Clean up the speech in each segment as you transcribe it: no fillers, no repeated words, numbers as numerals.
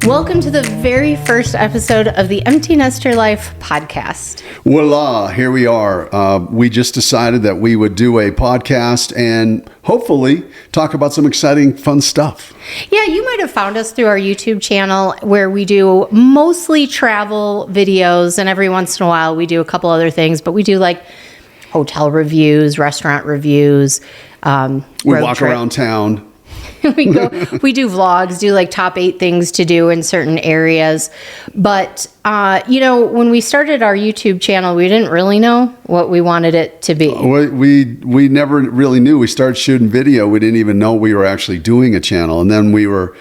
Welcome to the very first episode of the Empty Nester Life podcast. Voila, here we are. We just decided that we would do a podcast and hopefully talk about some exciting, fun stuff. Yeah, you might have found us through our YouTube channel where we do mostly travel videos, and every once in a while we do a couple other things, but we do like hotel reviews, restaurant reviews. We walk around town. we do vlogs, do like top 8 things to do in certain areas. But, when we started our YouTube channel, we didn't really know what we wanted it to be. We never really knew. We started shooting video. We didn't even know we were actually doing a channel. And then we were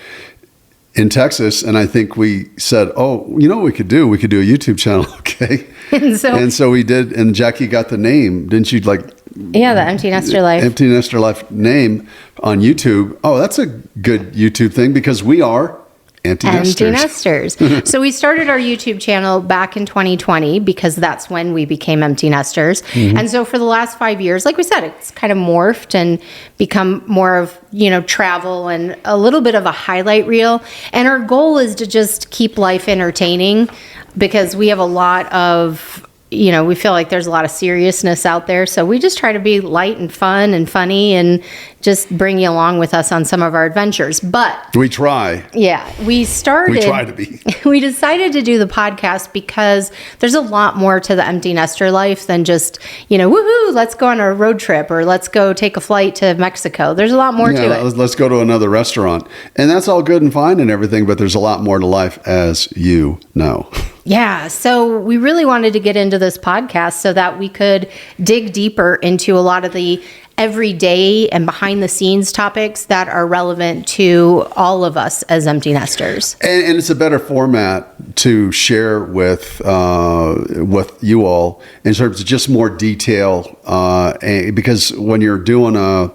in Texas, and I think we said, oh, you know what we could do? We could do a YouTube channel, okay? And so we did, and Jackie got the name. Didn't you Yeah, the Empty Nester Life. Empty Nester Life name on YouTube. Oh, that's a good YouTube thing because we are Empty Nesters. So we started our YouTube channel back in 2020 because that's when we became Empty Nesters. Mm-hmm. And so for the last 5 years, like we said, it's kind of morphed and become more of, travel and a little bit of a highlight reel. And our goal is to just keep life entertaining because we have a lot of we feel like there's a lot of seriousness out there. So we just try to be light and fun and funny and just bring you along with us on some of our adventures. But we try. Yeah, we try to be. We decided to do the podcast because there's a lot more to the Empty Nester Life than just, woohoo, let's go on a road trip or let's go take a flight to Mexico. There's a lot more to it. Let's go to another restaurant. And that's all good and fine and everything, but there's a lot more to life, as you know. Yeah, so we really wanted to get into this podcast so that we could dig deeper into a lot of the everyday and behind the scenes topics that are relevant to all of us as empty nesters. And it's a better format to share with you all in terms of just more detail, because when you're doing a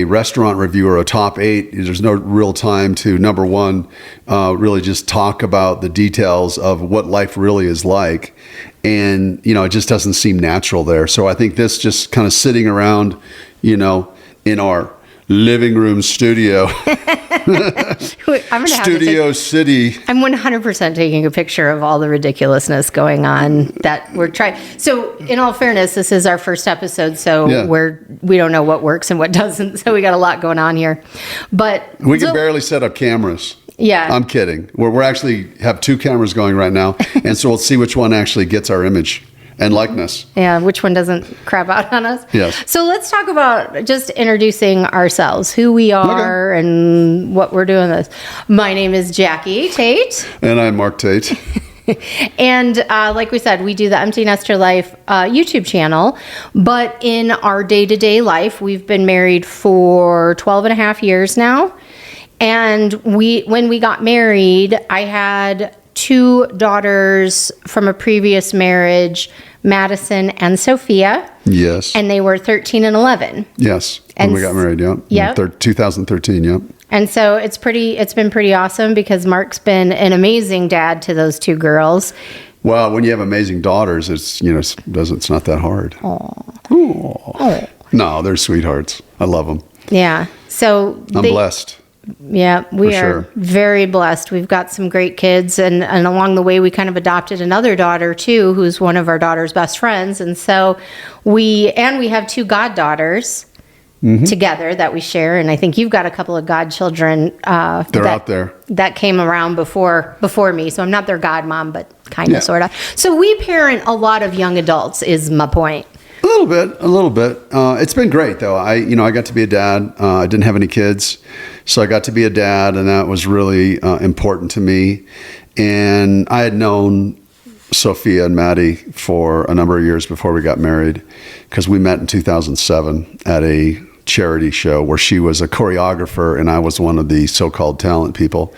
restaurant review or a top 8, there's no real time to, number one, really just talk about the details of what life really is like. And, it just doesn't seem natural there. So I think this just kind of sitting around, in our living room studio, Studio City. I'm 100% taking a picture of all the ridiculousness going on that we're trying. So in all fairness, this is our first episode. So we don't know what works and what doesn't. So we got a lot going on here, but we can barely set up cameras. Yeah. I'm kidding. We're actually have 2 cameras going right now. And so we'll see which one actually gets our image and likeness. Yeah, which one doesn't crap out on us. Yes. So let's talk about just introducing ourselves, who we are and what we're doing this. My name is Jackie Tate. And I'm Mark Tate. And like we said, we do the Empty Nester Life YouTube channel. But in our day-to-day life, we've been married for 12 and a half years now. And when we got married, I had 2 daughters from a previous marriage, Madison and Sophia. Yes. And they were 13 and 11. Yes. When we got married, yeah. Yeah. 2013, yeah. And so it's been pretty awesome because Mark's been an amazing dad to those 2 girls. Well, when you have amazing daughters, it's not that hard. Oh. No, they're sweethearts. I love them. Yeah. So I'm blessed. Yeah, we are very blessed. We've got some great kids, and along the way, we kind of adopted another daughter too, who's one of our daughter's best friends. And so we have 2 goddaughters together that we share. And I think you've got a couple of godchildren. They're out there that came around before me. So I'm not their godmom, but kind of, sort of. So we parent a lot of young adults. Is my point. A little bit. It's been great though. I got to be a dad. I didn't have any kids, so I got to be a dad, and that was really important to me. And I had known Sophia and Maddie for a number of years before we got married, because we met in 2007 at a charity show where she was a choreographer and I was one of the so-called talent people.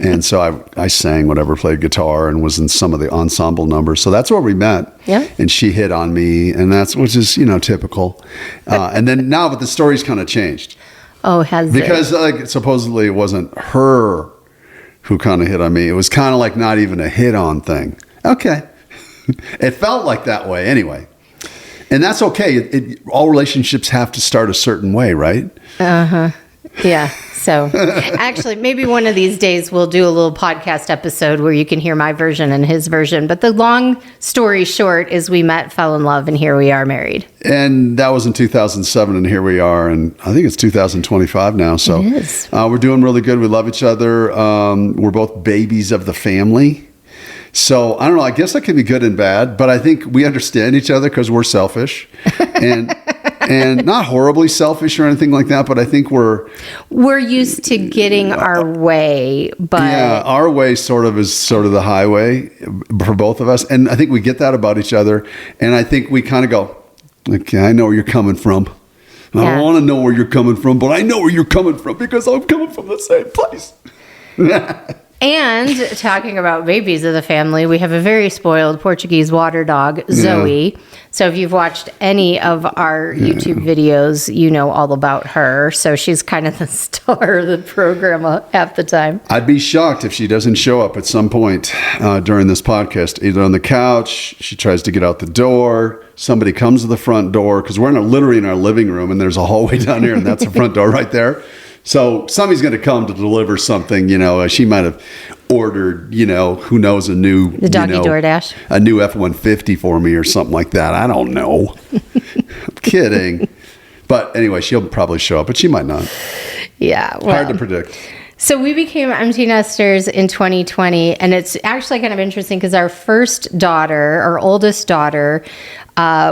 And so I sang whatever, played guitar, and was in some of the ensemble numbers. So that's where we met. Yeah. And she hit on me, and which is, typical. And then now, but the story's kind of changed. Oh, has it? Because supposedly it wasn't her who kind of hit on me. It was kind of like not even a hit on thing. Okay. It felt like that way anyway. And that's okay. All relationships have to start a certain way, right? Uh-huh. Yeah. So actually, maybe one of these days we'll do a little podcast episode where you can hear my version and his version. But the long story short is we met, fell in love, and here we are married. And that was in 2007, and here we are. And I think it's 2025 now. So It is. We're doing really good. We love each other. We're both babies of the family. So I don't know. I guess that can be good and bad, but I think we understand each other because we're selfish. And not horribly selfish or anything like that, but I think we're used to getting our way, but yeah, our way is sort of the highway for both of us, and I think we get that about each other. And I think we kind of go, okay, I know where you're coming from. I don't want to know where you're coming from, but I know where you're coming from because I'm coming from the same place. And talking about babies of the family, we have a very spoiled Portuguese water dog, Zoe. Yeah. So if you've watched any of our YouTube videos, you know all about her. So she's kind of the star of the program half the time. I'd be shocked if she doesn't show up at some point during this podcast, either on the couch, she tries to get out the door, somebody comes to the front door, because we're literally in our living room, and there's a hallway down here, and that's the front door right there. So somebody's going to come to deliver something, she might have ordered, who knows, the doggy DoorDash, a new F-150 for me or something like that. I don't know. I'm kidding. But anyway, she'll probably show up, but she might not. Yeah. Well, hard to predict. So we became empty nesters in 2020, and it's actually kind of interesting because our first daughter, our oldest daughter,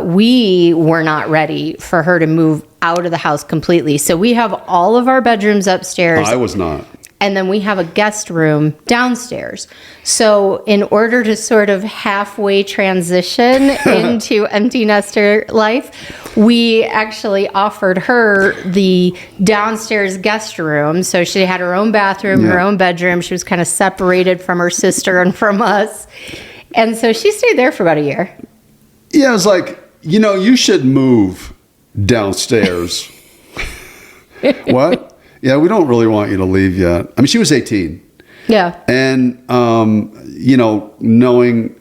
we were not ready for her to move out of the house completely. So we have all of our bedrooms upstairs. I was not. And then we have a guest room downstairs. So in order to sort of halfway transition into empty nester life, we actually offered her the downstairs guest room. So she had her own bathroom, her own bedroom. She was kind of separated from her sister and from us. And so she stayed there for about a year. Yeah, it was like, you should move downstairs. What? Yeah, we don't really want you to leave yet. I mean, she was 18. Yeah. And, knowing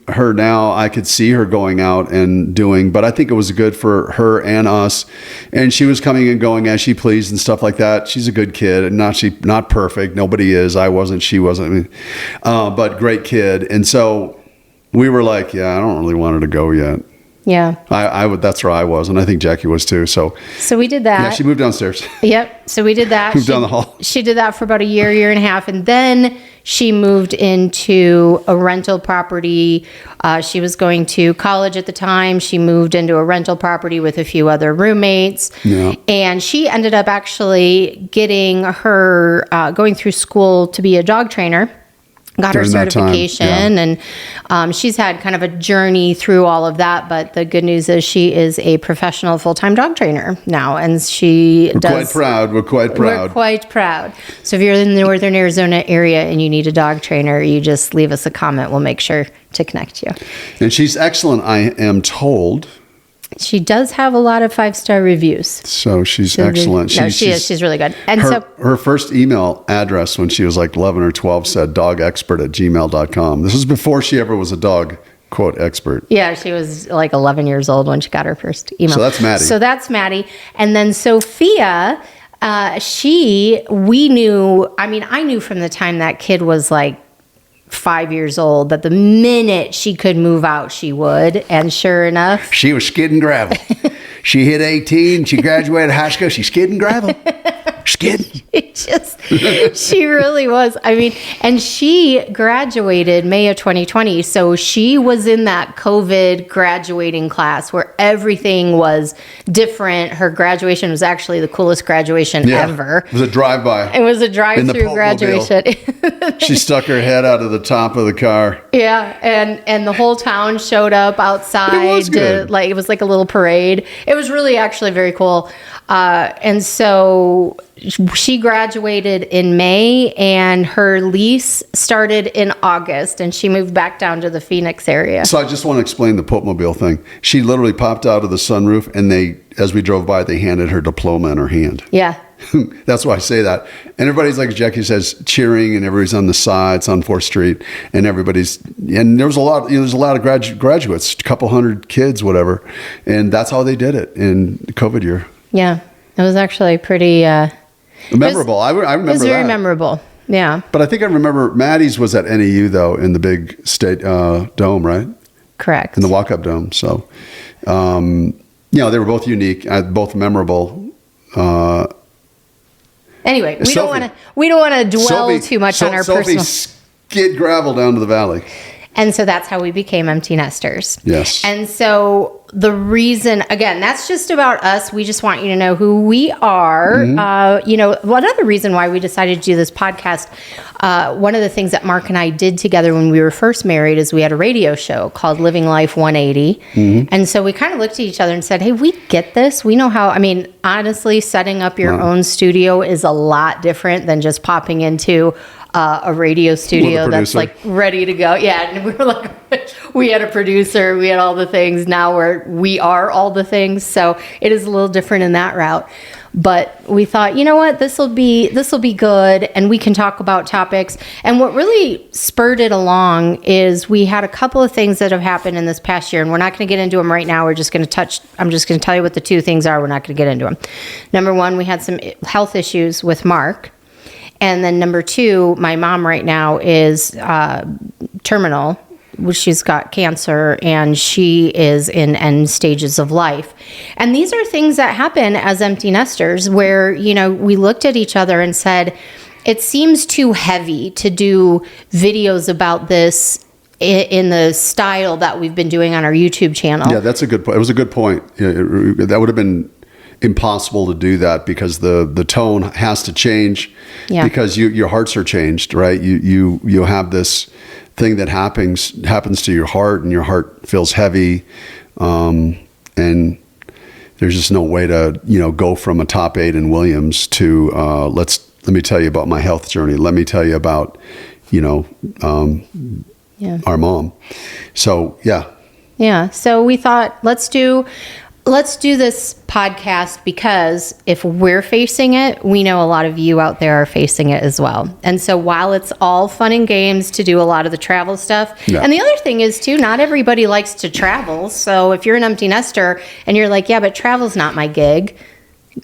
her now, I could see her going out and doing, but I think it was good for her and us. And she was coming and going as she pleased and stuff like that. She's a good kid, and not perfect. Nobody is. I wasn't. She wasn't. But great kid. And so we were like, yeah, I don't really want her to go yet. Yeah. I would. That's where I was, and I think Jackie was too. So we did that. Yeah, she moved downstairs. Yep. So we did that. Moved down the hall. She did that for about a year and a half, and then she moved into a rental property. She was going to college at the time. She moved into a rental property with a few other roommates, and she ended up actually getting her going through school to be a dog trainer. Got her certification, and she's had kind of a journey through all of that. But the good news is she is a professional full-time dog trainer now, and We're quite proud. We're quite proud. So if you're in the Northern Arizona area and you need a dog trainer, you just leave us a comment. We'll make sure to connect you. And she's excellent, I am told. She does have a lot of 5-star reviews. So she's excellent. She is. She's really good. And her first email address when she was like 11 or 12 said dogexpert@gmail.com. This was before she ever was a dog, quote, expert. Yeah, she was like 11 years old when she got her first email. So that's Maddie. And then Sophia, I knew from the time that kid was like 5 years old that the minute she could move out, she would. And sure enough, she was skidding gravel. She hit 18. She graduated high school. She's skidding gravel. Skidding. She really was. I mean, and she graduated May of 2020. So she was in that COVID graduating class where everything was different. Her graduation was actually the coolest graduation ever. It was a drive-by. It was a drive-through graduation. She stuck her head out of the top of the car. Yeah, and the whole town showed up outside. It was good. It was like a little parade. It was really actually very cool. And so she graduated in May, and her lease started in August, and she moved back down to the Phoenix area. So I just want to explain the Popemobile thing. She literally popped out of the sunroof, and as we drove by, they handed her diploma in her hand. Yeah. That's why I say that. And everybody's, like Jackie says, cheering, and everybody's on the sides on 4th Street, and there was a lot, there's a lot of graduates, a couple hundred kids, whatever. And that's how they did it in the COVID year. Yeah. It was actually pretty Memorable. I remember It was very that. memorable. Yeah. But I think I remember Maddie's was at NAU though, in the big state dome, right? Correct. In the walk-up dome. So, they were both unique, both memorable. Anyway, we don't want to dwell too much on our personal. Skid gravel down to the valley. And so that's how we became empty nesters. Yes. And so the reason, again, that's just about us. We just want you to know who we are. One other reason why we decided to do this podcast, one of the things that Mark and I did together when we were first married is we had a radio show called Living Life 180. And so we kind of looked at each other and said, hey, we get this. We know how, honestly, setting up your own studio is a lot different than just popping into a radio studio that's like ready to go. Yeah. And we were like, we had a producer, we had all the things. Now we are all the things. So it is a little different in that route. But we thought, you know what, this will be good, and we can talk about topics. And what really spurred it along is we had a couple of things that have happened in this past year, and we're not going to get into them right now. I'm just going to tell you what the two things are. We're not going to get into them. Number one, we had some health issues with Mark. And then number two, my mom right now is terminal. She's got cancer, and she is in end stages of life. And these are things that happen as empty nesters where, we looked at each other and said, it seems too heavy to do videos about this in the style that we've been doing on our YouTube channel. Yeah, that's a good point. It was a good point. That would have been impossible to do that because the tone has to change because your hearts are changed, right? You have this thing that happens to your heart, and your heart feels heavy, and there's just no way to go from a top 8 in Williams to let me tell you about my health journey. Let me tell you about our mom. So yeah. So we thought let's do this podcast because if we're facing it, we know a lot of you out there are facing it as well. And so while it's all fun and games to do a lot of the travel stuff, and the other thing is too, not everybody likes to travel. So if you're an empty nester and you're like, yeah, but travel's not my gig.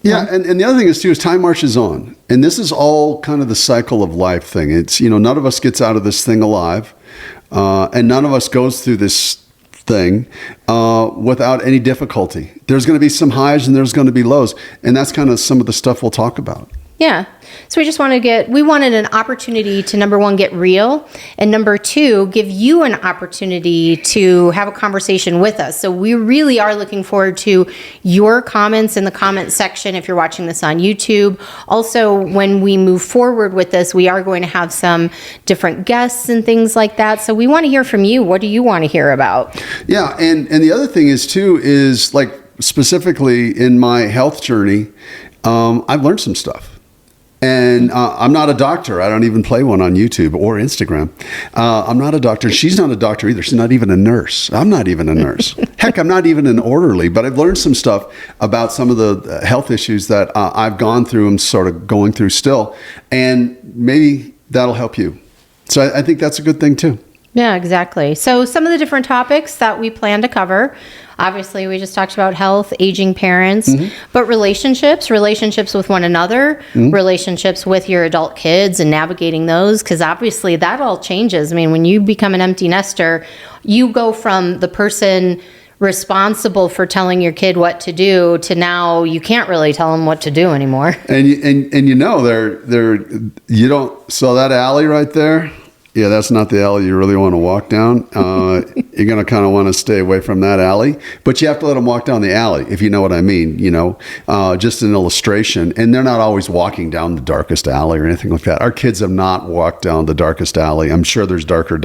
Yeah, and the other thing is too, is time marches on. And this is all kind of the cycle of life thing. It's, none of us gets out of this thing alive. And none of us goes through this thing without any difficulty. There's going to be some highs and there's going to be lows, and that's kind of some of the stuff we'll talk about. Yeah. So we wanted an opportunity to, number one, get real, and number two, give you an opportunity to have a conversation with us. So we really are looking forward to your comments in the comment section if you're watching this on YouTube. Also, when we move forward with this, we are going to have some different guests and things like that. So we want to hear from you. What do you want to hear about? Yeah. And the other thing is like specifically in my health journey, I've learned some stuff. And I'm not a doctor. I don't even play one on YouTube or Instagram. I'm not a doctor. She's not a doctor either. She's not even a nurse. I'm not even a nurse. Heck, I'm not even an orderly. But I've learned some stuff about some of the health issues that I've gone through and sort of going through still. And maybe that'll help you. So I think that's a good thing too. Yeah, exactly. So some of the different topics that we plan to cover, obviously we just talked about health, aging parents, but relationships with one another, relationships with your adult kids and navigating those, because obviously that all changes. I mean, when you become an empty nester, you go from the person responsible for telling your kid what to do to now you can't really tell them what to do anymore. And you don't, so that alley right there, yeah, that's not the alley you really want to walk down. You're going to kind of want to stay away from that alley, but you have to let them walk down the alley, if you know what I mean, just an illustration. And they're not always walking down the darkest alley or anything like that. Our kids have not walked down the darkest alley. I'm sure there's darker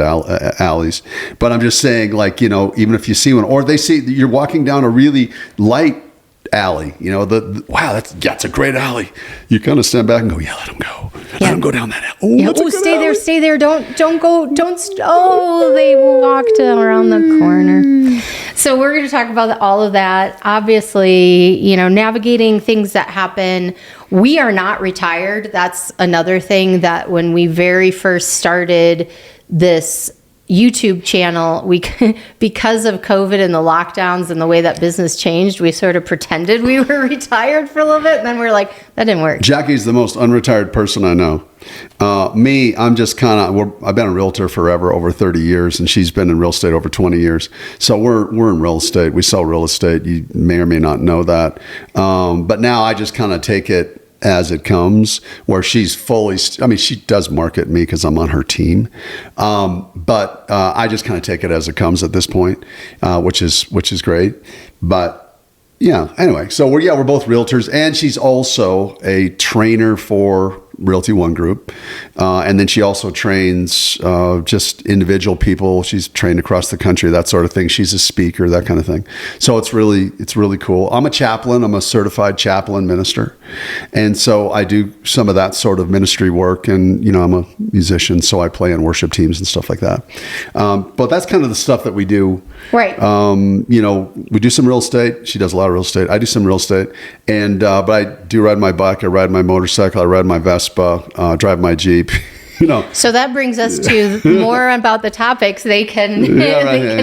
alleys, but I'm just saying, like, even if you see one, or they see you're walking down a really light alley, wow, that's a great alley. You kind of stand back and go, yeah, let them go. Let them go down that alley. Stay there. Don't go. They walked around the corner. So we're going to talk about all of that. Obviously, navigating things that happen. We are not retired. That's another thing that when we very first started this YouTube channel, we because of COVID and the lockdowns and the way that business changed, we sort of pretended we were retired for a little bit, and then we're like, that didn't work. Jacki's the most unretired person I know. Me, I'm just kind of, I've been a realtor forever, over 30 years, and she's been in real estate over 20 years. So we're in real estate. We sell real estate. You may or may not know that. But now I just kind of take it as it comes, where she's fully, I mean, she does market me because I'm on her team. But I just kind of take it as it comes at this point, which is great. But yeah, anyway, so we're both realtors, and she's also a trainer for Realty One Group. And then she also trains just individual people. She's trained across the country, that sort of thing. She's a speaker, that kind of thing. So it's really cool. I'm a chaplain. I'm a certified chaplain minister. And so I do some of that sort of ministry work. And, you know, I'm a musician, so I play in worship teams and stuff like that. But that's kind of the stuff that we do. Right. You know, we do some real estate. She does a lot of real estate. I do some real estate. And, but I do ride my bike. I ride my motorcycle. I ride my Vespa, drive my Jeep. You know. So that brings us to more about the topics they can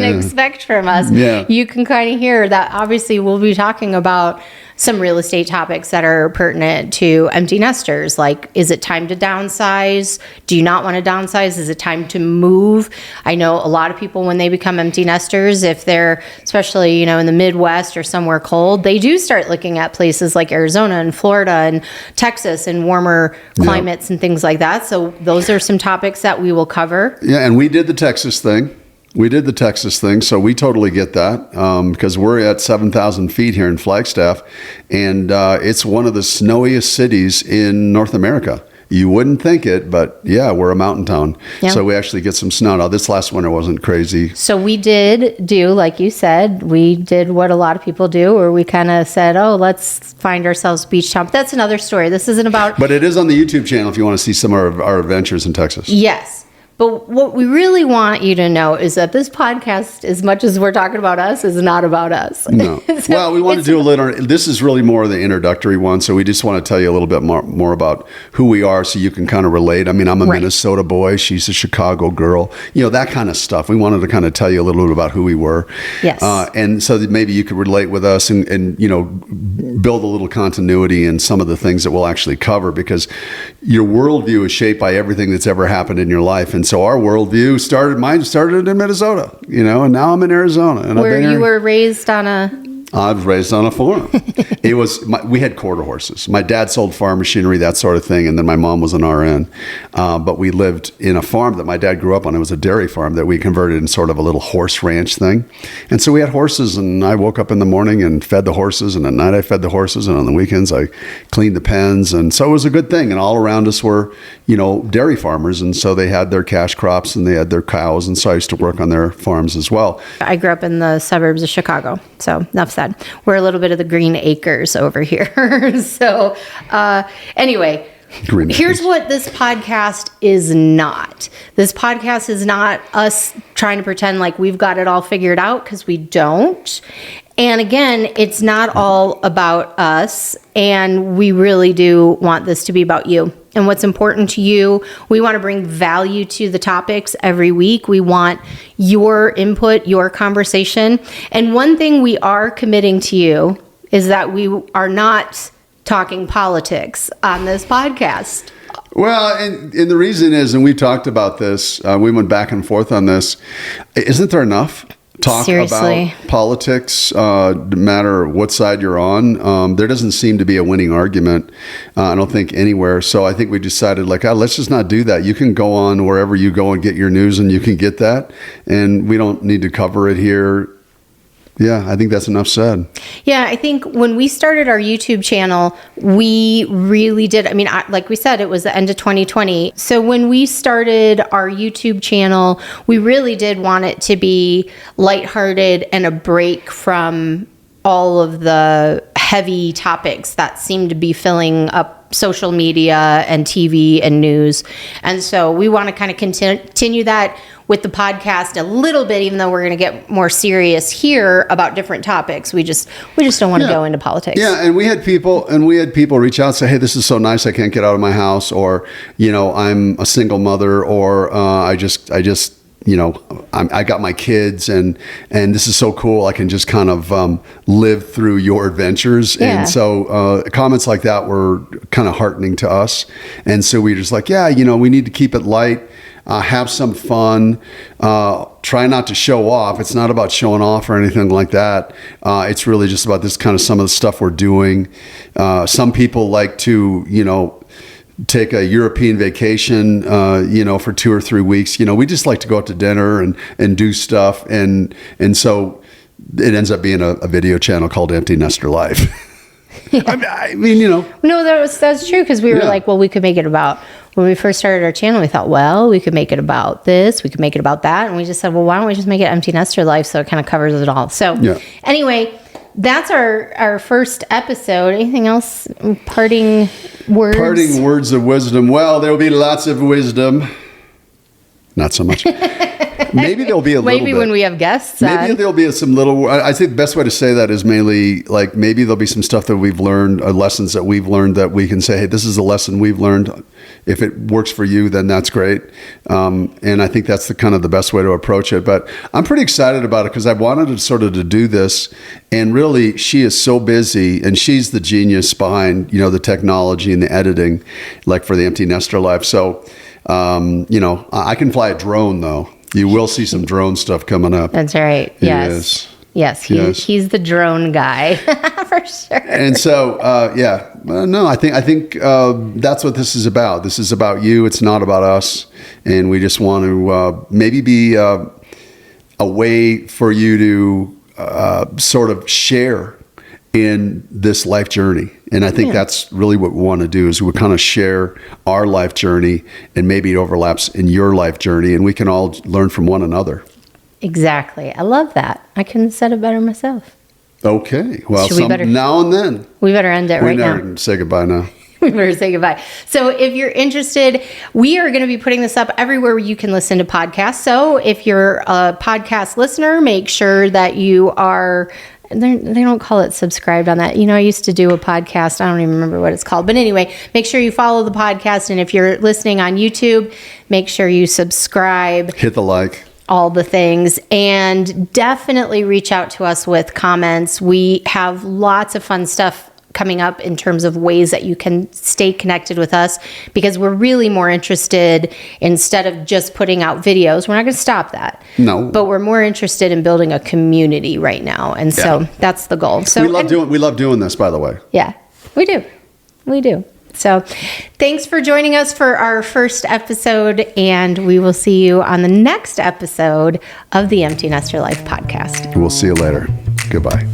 expect from us. Yeah. You can kind of hear that obviously we'll be talking about some real estate topics that are pertinent to empty nesters. Like, is it time to downsize? Do you not want to downsize? Is it time to move? I know a lot of people, when they become empty nesters, if they're especially, you know, in the Midwest or somewhere cold, they do start looking at places like Arizona and Florida and Texas and warmer climates and things like that. So those are some topics that we will cover. Yeah, and we did the Texas thing. So we totally get that because we're at 7,000 feet here in Flagstaff, and it's one of the snowiest cities in North America. You wouldn't think it, but yeah, we're a mountain town. Yeah. So we actually get some snow. Now, this last winter wasn't crazy. So we did do, like you said, we did what a lot of people do, where we kind of said, oh, let's find ourselves beach town. But that's another story. This isn't about... But it is on the YouTube channel if you want to see some of our adventures in Texas. Yes. But what we really want you to know is that this podcast, as much as we're talking about us, is not about us. No. So well, we want to do a little, this is really more of the introductory one. So we just want to tell you a little bit more about who we are so you can kind of relate. I mean, I'm a Minnesota boy. She's a Chicago girl. You know, that kind of stuff. We wanted to kind of tell you a little bit about who we were. Yes. And so that maybe you could relate with us and, you know, build a little continuity in some of the things that we'll actually cover, because your worldview is shaped by everything that's ever happened in your life. And so our worldview mine started in Minnesota, you know, and now I'm in Arizona. And where you were raised on a... I was raised on a farm. We had quarter horses. My dad sold farm machinery, that sort of thing, and then my mom was an RN. But we lived in a farm that my dad grew up on. It was a dairy farm that we converted in sort of a little horse ranch thing. And so we had horses, and I woke up in the morning and fed the horses, and at night I fed the horses, and on the weekends I cleaned the pens. And so it was a good thing. And all around us were, you know, dairy farmers, and so they had their cash crops and they had their cows, and so I used to work on their farms as well. I grew up in the suburbs of Chicago, so enough said. We're a little bit of the Green Acres over here. So anyway, here's what this podcast is not. This podcast is not us trying to pretend like we've got it all figured out, because we don't. And again, it's not all about us, and we really do want this to be about you and what's important to you. We want to bring value to the topics every week. We want your input, your conversation. And one thing we are committing to you is that we are not talking politics on this podcast. Well, and the reason is, and we talked about this, we went back and forth on this, isn't there enough talk Seriously. About politics, no matter what side you're on? There doesn't seem to be a winning argument, I don't think, anywhere. So I think we decided, like, let's just not do that. You can go on wherever you go and get your news, and you can get that, and we don't need to cover it here. Yeah, I think that's enough said. Yeah, I think when we started our YouTube channel, we really did. I mean, like we said, it was the end of 2020. So when we started our YouTube channel, we really did want it to be lighthearted and a break from all of the heavy topics that seem to be filling up social media and TV and news. And so we want to kind of continue that with the podcast a little bit, even though we're going to get more serious here about different topics. We just don't want to go into politics. Yeah, and we had people reach out and say, "Hey, this is so nice. I can't get out of my house," or, you know, "I'm a single mother," or I just I got my kids, and this is so cool. I can just kind of live through your adventures. Yeah. And so comments like that were kind of heartening to us. And so we were just like, yeah, we need to keep it light, have some fun, try not to show off. It's not about showing off or anything like that. It's really just about this kind of some of the stuff we're doing. Some people like to, take a European vacation, for 2 or 3 weeks. We just like to go out to dinner and do stuff. And so it ends up being a video channel called Empty Nester Life. Yeah. I mean, No, that's true, because we were like, well, we could make it about, when we first started our channel, we thought, well, we could make it about this, we could make it about that. And we just said, well, why don't we just make it Empty Nester Life, so it kind of covers it all. So anyway, that's our first episode. Anything else? Parting words? Parting words of wisdom. Well, there will be lots of wisdom. Not so much. Maybe there'll be a little bit. Maybe when we have guests. Maybe there'll be some little, I think the best way to say that is mainly like, maybe there'll be some stuff that we've learned, lessons that we've learned that we can say, hey, this is a lesson we've learned. If it works for you, then that's great. And I think that's the kind of the best way to approach it. But I'm pretty excited about it, because I wanted to do this. And really, she is so busy, and she's the genius behind, the technology and the editing, like for the Empty Nester Life. So, I can fly a drone, though. You will see some drone stuff coming up. That's right. Yes. Yes. He's the drone guy for sure. And so, no, I think that's what this is about. This is about you. It's not about us. And we just want to maybe be a way for you to sort of share in this life journey. And I think that's really what we want to do, is we kind of share our life journey, and maybe it overlaps in your life journey, and we can all learn from one another. Exactly. I love that. I couldn't have said it better myself. Okay. Well, now and then. We better end it right now. We better say goodbye now. We better say goodbye. So if you're interested, we are going to be putting this up everywhere where you can listen to podcasts. So if you're a podcast listener, make sure that you are... They don't call it subscribed on that. I used to do a podcast. I don't even remember what it's called. But anyway, make sure you follow the podcast. And if you're listening on YouTube, make sure you subscribe. Hit the like. All the things. And definitely reach out to us with comments. We have lots of fun stuff coming up in terms of ways that you can stay connected with us, because we're really more interested, instead of just putting out videos, we're not going to stop that. No. But we're more interested in building a community right now. And so that's the goal. So we love doing this, by the way. Yeah, we do. We do. So thanks for joining us for our first episode, and we will see you on the next episode of the Empty Nester Life podcast. We'll see you later. Goodbye.